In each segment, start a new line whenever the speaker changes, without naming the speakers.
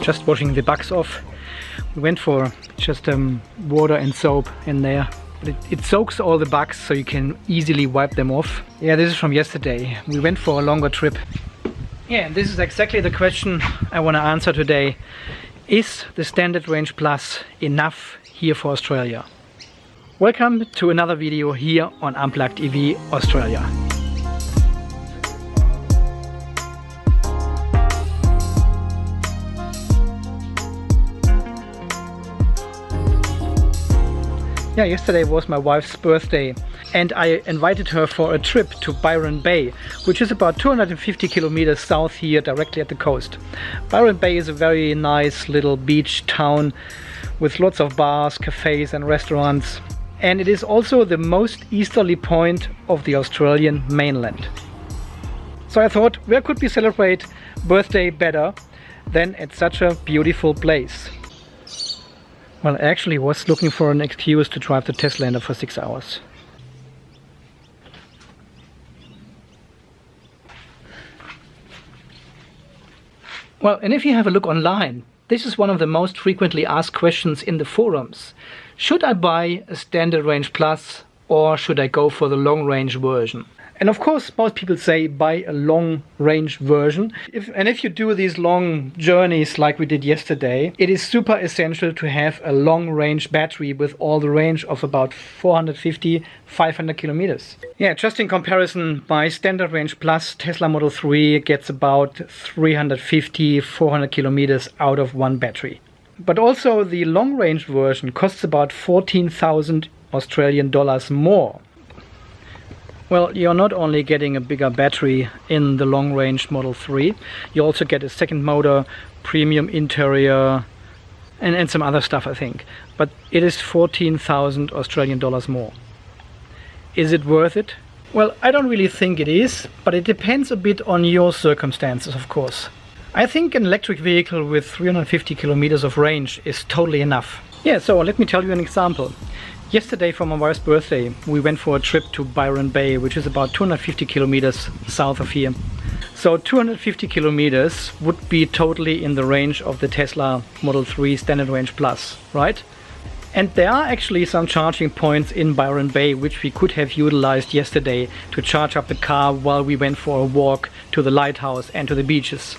just washing the bugs off. We went for just water and soap in there. But it soaks all the bugs so you can easily wipe them off. Yeah, this is from yesterday. We went for a longer trip. Yeah, and this is exactly the question I want to answer today. Is the Standard Range Plus enough here for Australia? Welcome to another video here on Unplugged EV Australia. Yeah, yesterday was my wife's birthday and I invited her for a trip to Byron Bay, which is about 250 kilometers south here, directly at the coast. Byron Bay is a very nice little beach town with lots of bars, cafes and restaurants, and it is also the most easterly point of the Australian mainland. So I thought, where could we celebrate birthday better than at such a beautiful place? Well, I actually was looking for an excuse to drive the Teslander for 6 hours. Well, and if you have a look online, this is one of the most frequently asked questions in the forums. Should I buy a Standard Range Plus or should I go for the long range version? And of course, most people say buy a long range version. If you do these long journeys like we did yesterday, it is super essential to have a long range battery with all the range of about 450-500 kilometers. Yeah, just in comparison, my Standard Range Plus Tesla Model 3 gets about 350-400 kilometers out of one battery. But also the long range version costs about 14,000 Australian dollars more. Well, you're not only getting a bigger battery in the long-range Model 3, you also get a second motor, premium interior, and some other stuff, I think. But it is 14,000 Australian dollars more. Is it worth it? Well, I don't really think it is, but it depends a bit on your circumstances, of course. I think an electric vehicle with 350 kilometers of range is totally enough. Yeah, so let me tell you an example. Yesterday for my wife's birthday we went for a trip to Byron Bay, which is about 250 kilometers south of here. So 250 kilometers would be totally in the range of the Tesla Model 3 Standard Range Plus, right? And there are actually some charging points in Byron Bay which we could have utilized yesterday to charge up the car while we went for a walk to the lighthouse and to the beaches.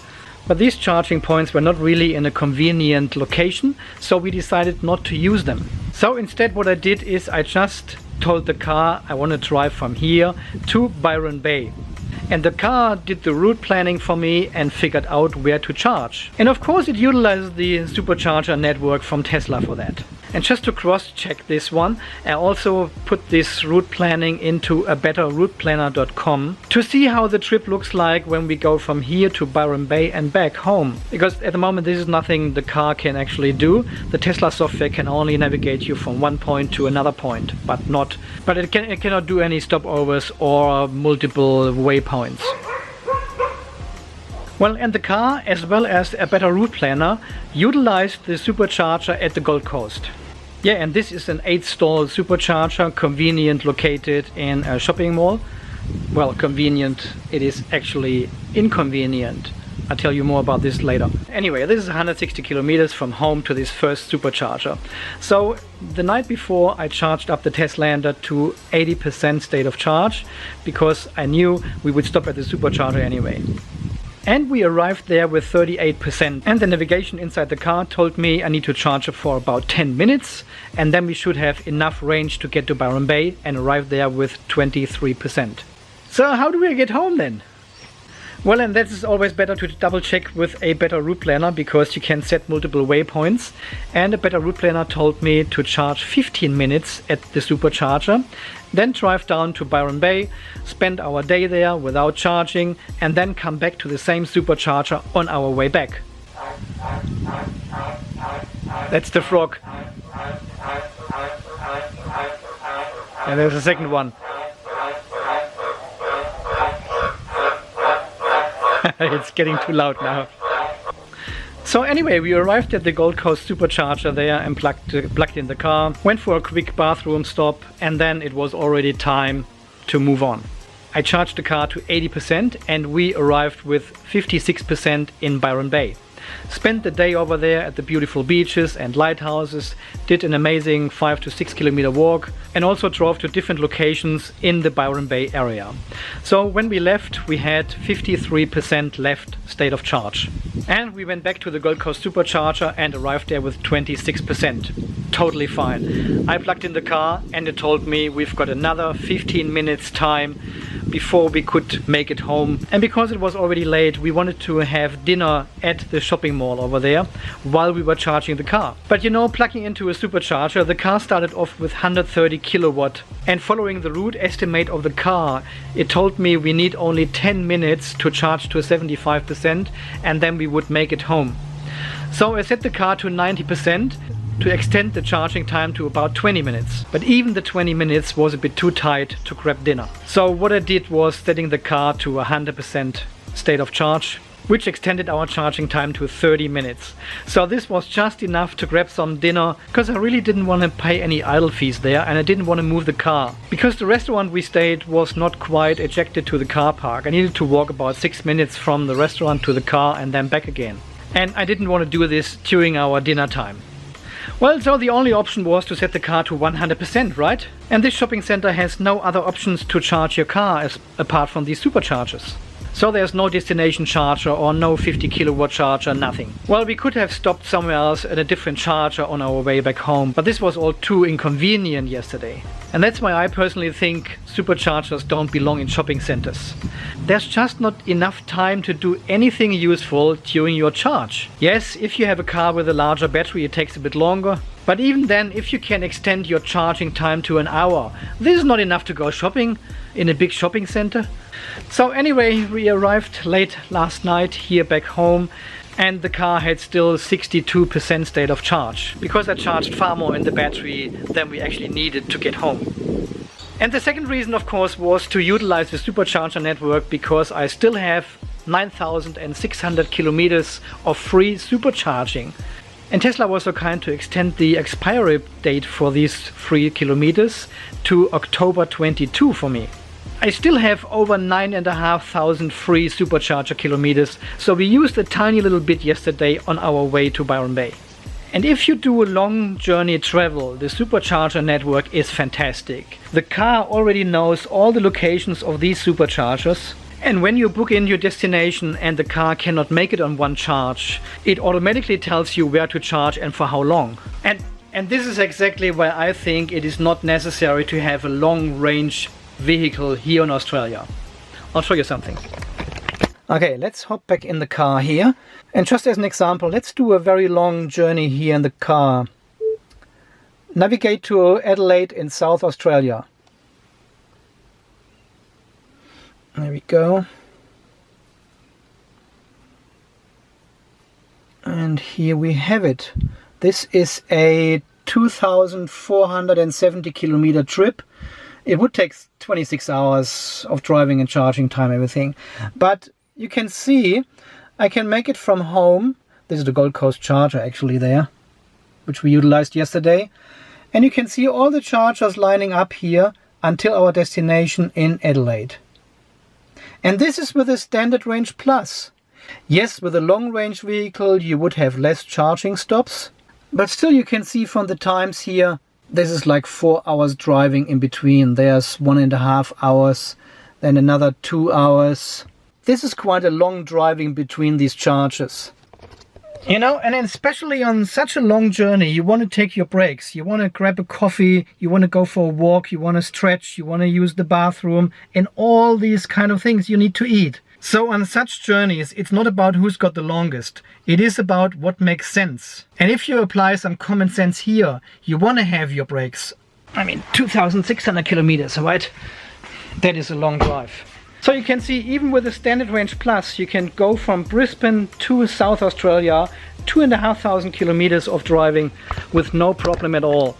But these charging points were not really in a convenient location, so we decided not to use them. So instead what I did is I just told the car I want to drive from here to Byron Bay. And the car did the route planning for me and figured out where to charge. And of course it utilizes the Supercharger Network from Tesla for that. And just to cross-check this one, I also put this route planning into a betterrouteplanner.com to see how the trip looks like when we go from here to Byron Bay and back home. Because at the moment this is nothing the car can actually do. The Tesla software can only navigate you from one point to another point, but it cannot do any stopovers or multiple waypoints. Well, and the car, as well as a better route planner, utilized the supercharger at the Gold Coast. Yeah, and this is an 8-stall supercharger, convenient, located in a shopping mall. Well, convenient, it is actually inconvenient. I'll tell you more about this later. Anyway, this is 160 kilometers from home to this first supercharger. So the night before I charged up the Teslander to 80% state of charge because I knew we would stop at the supercharger anyway. And we arrived there with 38%, and the navigation inside the car told me I need to charge it for about 10 minutes and then we should have enough range to get to Byron Bay and arrive there with 23%. So how do we get home then? Well, and that is always better to double check with a better route planner because you can set multiple waypoints, and a better route planner told me to charge 15 minutes at the supercharger, then drive down to Byron Bay, spend our day there without charging, and then come back to the same supercharger on our way back. That's the frog. And there's a second one. It's getting too loud now. So anyway, we arrived at the Gold Coast Supercharger there and plugged in the car, went for a quick bathroom stop, and then it was already time to move on. I charged the car to 80% and we arrived with 56% in Byron Bay. Spent the day over there at the beautiful beaches and lighthouses, did an amazing 5 to 6 kilometer walk, and also drove to different locations in the Byron Bay area. So when we left, we had 53% left state of charge. And we went back to the Gold Coast Supercharger and arrived there with 26%. Totally fine. I plugged in the car and it told me we've got another 15 minutes time before we could make it home. And because it was already late, we wanted to have dinner at the shopping mall over there while we were charging the car. But you know, plugging into a supercharger, the car started off with 130 kilowatt. And following the route estimate of the car, it told me we need only 10 minutes to charge to 75% and then we would make it home. So I set the car to 90% to extend the charging time to about 20 minutes. But even the 20 minutes was a bit too tight to grab dinner. So what I did was setting the car to 100% state of charge, which extended our charging time to 30 minutes. So this was just enough to grab some dinner, because I really didn't want to pay any idle fees there and I didn't want to move the car. Because the restaurant we stayed was not quite ejected to the car park. I needed to walk about 6 minutes from the restaurant to the car and then back again. And I didn't want to do this during our dinner time. Well, so the only option was to set the car to 100%, right? And this shopping center has no other options to charge your car apart from these superchargers. So there's no destination charger or no 50 kilowatt charger, nothing. Well, we could have stopped somewhere else at a different charger on our way back home, but this was all too inconvenient yesterday. And that's why I personally think superchargers don't belong in shopping centers. There's just not enough time to do anything useful during your charge. Yes, if you have a car with a larger battery, it takes a bit longer. But even then, if you can extend your charging time to an hour, this is not enough to go shopping in a big shopping center. So anyway, we arrived late last night here back home and the car had still 62% state of charge, because I charged far more in the battery than we actually needed to get home. And the second reason, of course, was to utilize the Supercharger network, because I still have 9,600 kilometers of free supercharging. And Tesla was so kind to extend the expiry date for these free kilometers to October 22 for me. I still have over 9,500 free supercharger kilometers, so we used a tiny little bit yesterday on our way to Byron Bay. And if you do a long journey travel, the Supercharger network is fantastic. The car already knows all the locations of these superchargers. And when you book in your destination and the car cannot make it on one charge, it automatically tells you where to charge and for how long. And this is exactly why I think it is not necessary to have a long range vehicle here in Australia. I'll show you something. Okay, let's hop back in the car here. And just as an example, let's do a very long journey here in the car. Navigate to Adelaide in South Australia. There we go. And here we have it. This is a 2,470 kilometer trip. It would take 26 hours of driving and charging time, everything. But you can see I can make it from home. This is the Gold Coast charger actually there, which we utilized yesterday. And you can see all the chargers lining up here until our destination in Adelaide. And this is with a standard range plus. Yes, with a long range vehicle you would have less charging stops, but still you can see from the times here, this is like 4 hours driving in between. There's 1.5 hours, then another 2 hours. This is quite a long driving between these charges. You know, and especially on such a long journey, you want to take your breaks. You want to grab a coffee, you want to go for a walk, you want to stretch, you want to use the bathroom, and all these kind of things you need to eat. So on such journeys, it's not about who's got the longest. It is about what makes sense. And if you apply some common sense here, you want to have your breaks. I mean, 2,600 kilometers, right? That is a long drive. So you can see, even with the standard range plus, you can go from Brisbane to South Australia, 2,500 kilometers of driving with no problem at all.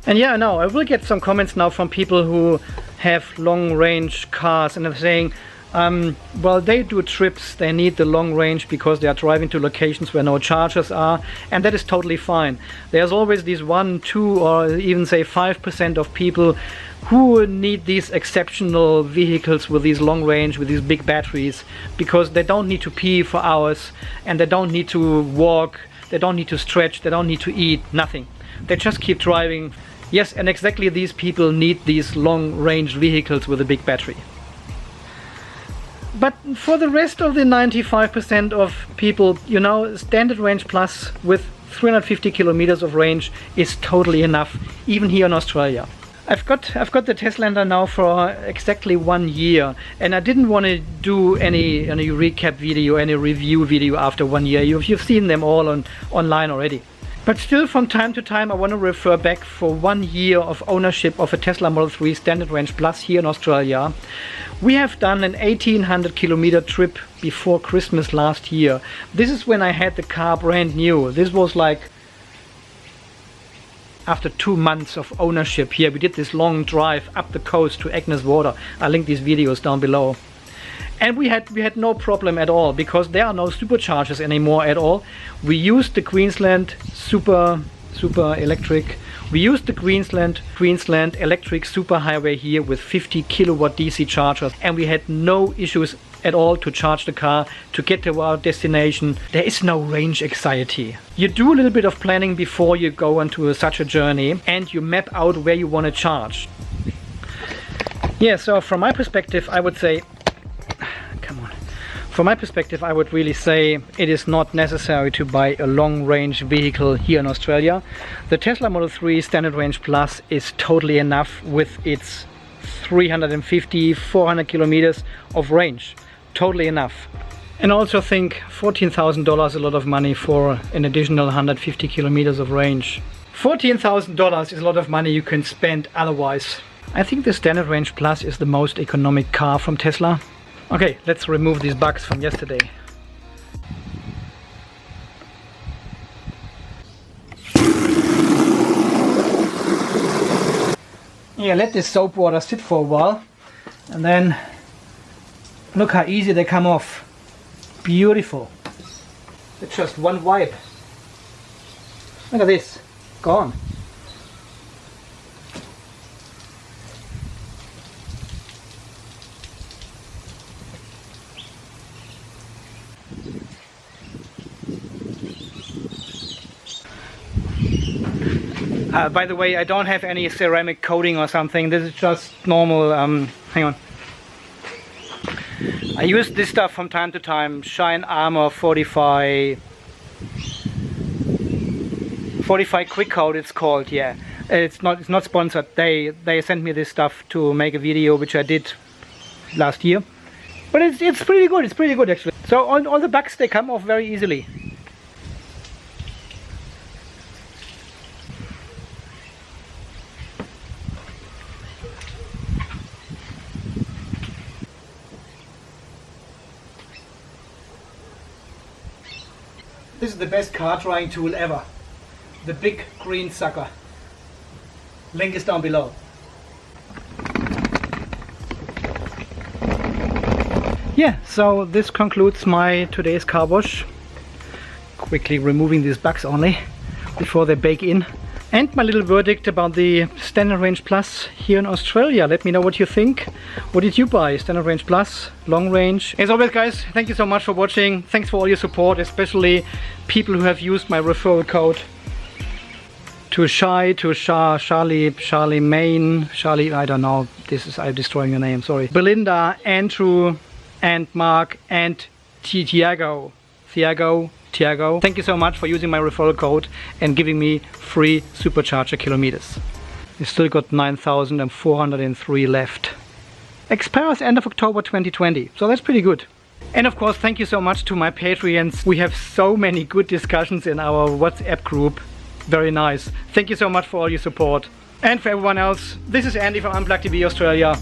And yeah, no, I will get some comments now from people who have long range cars and they're saying, well, they do trips, they need the long range because they are driving to locations where no chargers are, and that is totally fine. There's always these 1, 2 or even say 5% of people who need these exceptional vehicles with these long range, with these big batteries, because they don't need to pee for hours, and they don't need to walk, they don't need to stretch, they don't need to eat, nothing. They just keep driving. Yes, and exactly these people need these long range vehicles with a big battery. But for the rest of the 95% of people, you know, standard range plus with 350 kilometers of range is totally enough, even here in Australia. I've got the Teslander now for exactly 1 year, and I didn't want to do any recap video, any review video after 1 year. You've seen them all online already. But still, from time to time, I want to refer back for 1 year of ownership of a Tesla Model 3 Standard Range Plus here in Australia. We have done an 1800 kilometer trip before Christmas last year. This is when I had the car brand new. This was like after 2 months of ownership here. We did this long drive up the coast to Agnes Water. I'll link these videos down below. And we had no problem at all, because there are no superchargers anymore at all. We used the Queensland super electric. We used the Queensland electric superhighway here with 50 kilowatt DC chargers, and we had no issues at all to charge the car to get to our destination. There is no range anxiety. You do a little bit of planning before you go into such a journey, and you map out where you want to charge. Yeah, so from my perspective, I would say, from my perspective, I would really say it is not necessary to buy a long-range vehicle here in Australia. The Tesla Model 3 Standard Range Plus is totally enough with its 350, 400 kilometers of range. Totally enough. And I also think $14,000 is a lot of money for an additional 150 kilometers of range. $14,000 is a lot of money you can spend otherwise. I think the Standard Range Plus is the most economic car from Tesla. Okay, let's remove these bugs from yesterday. Yeah, let this soap water sit for a while, and then look how easy they come off. Beautiful. It's just one wipe. Look at this, gone. By the way, I don't have any ceramic coating or something. This is just normal, hang on. I use this stuff from time to time. Shine Armor Fortify Quick Coat it's called, yeah. It's not sponsored. They sent me this stuff to make a video, which I did last year. But it's pretty good, it's pretty good actually. So all the bugs, they come off very easily. This is the best car drying tool ever. The big green sucker. Link is down below. Yeah, so this concludes my today's car wash. Quickly removing these bugs only before they bake in. And my little verdict about the Standard Range Plus here in Australia. Let me know what you think. What did you buy? Standard Range Plus, long range? As always guys, thank you so much for watching. Thanks for all your support, especially people who have used my referral code. To Shai, to Charlie Main, Charlie, I don't know, I'm destroying your name, sorry. Belinda, Andrew, and Mark, and Tiago. Thank you so much for using my referral code and giving me free Supercharger kilometers. We still got 9,403 left. Expires end of October 2020, so that's pretty good. And of course, thank you so much to my Patreons. We have so many good discussions in our WhatsApp group. Very nice. Thank you so much for all your support. And for everyone else, this is Andy from Unplugged TV Australia.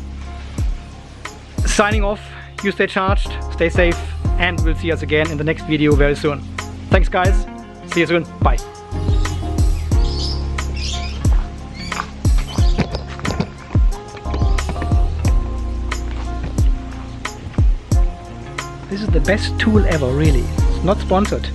Signing off. You stay charged, stay safe, and we'll see us again in the next video very soon. Thanks guys, see you soon, bye. This is the best tool ever, really. It's not sponsored.